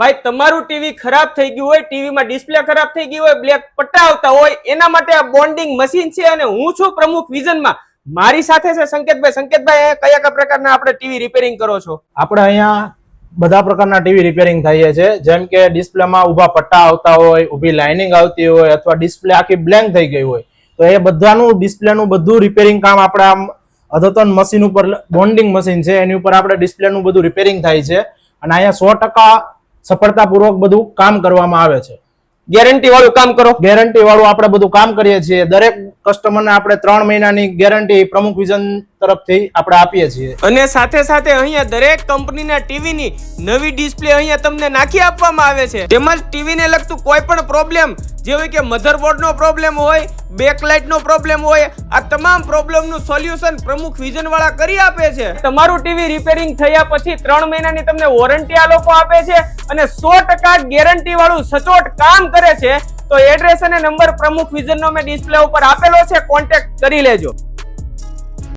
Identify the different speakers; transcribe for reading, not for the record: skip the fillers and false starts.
Speaker 1: ભાઈ તમારું ટીવી ખરાબ થઈ ગયું હોય, ટીવીમાં ડિસ્પ્લે ખરાબ થઈ ગઈ હોય, બ્લેક પટ્ટા આવતા હોય, એના માટે આ બોન્ડિંગ મશીન છે અને હું છું પ્રમુખ વિઝનમાં. મારી સાથે છે સંકેતભાઈ. સંકેતભાઈ, કયા કયા પ્રકારના આપણે ટીવી રિપેરિંગ કરો છો?
Speaker 2: આપણે અહીંયા બધા પ્રકારના ટીવી રિપેરિંગ થઈએ છે, જેમ કે ડિસ્પ્લેમાં ઊભા પટ્ટા આવતા હોય, ઊભી લાઇનિંગ આવતી હોય, અથવા ડિસ્પ્લે આખી બ્લેન્ક થઈ ગઈ હોય, તો એ બધાનું ડિસ્પ્લેનું બધું રિપેરિંગ કામ આપણે આમ અદ્યતન મશીન ઉપર, બોન્ડિંગ મશીન છે એની ઉપર આપણે ડિસ્પ્લેનું બધું રિપેરિંગ થાય છે અને અહીંયા 100% સફળતાપૂર્વક બધું કામ કરવામાં આવે છે.
Speaker 1: ગેરંટી વાળું કામ કરો?
Speaker 2: ગેરંટી વાળું આપણે બધું કામ કરીએ છીએ. દરેક કસ્ટમરને આપણે 3 મહિનાની ગેરંટી પ્રમુખ વિઝન તરફથી આપણે આપીએ છીએ.
Speaker 1: અને સાથે સાથે અહીંયા દરેક કંપનીના ટીવીની નવી ડિસ્પ્લે અહીંયા તમને નાખી આપવામાં આવે છે. તેમજ ટીવીને લગતું કોઈ પણ પ્રોબ્લેમ, જેવી કે મધરબોર્ડનો પ્રોબ્લેમ હોય, બેકલાઇટનો પ્રોબ્લેમ હોય, આ તમામ પ્રોબ્લેમનું સોલ્યુશન પ્રમુખ વિઝન વાળા કરી આપે છે. તમારું ટીવી રિપેરિંગ થયા પછી 3 મહિનાની તમને વોરંટી આ લોકો આપે છે અને 100% ગેરંટી વાળું સચોટ કામ કરે છે. તો એડ્રેસ અને નંબર પ્રમુખ વિઝનનો મેં ડિસ્પ્લે ઉપર આપેલો છે, કોન્ટેક્ટ કરી લેજો.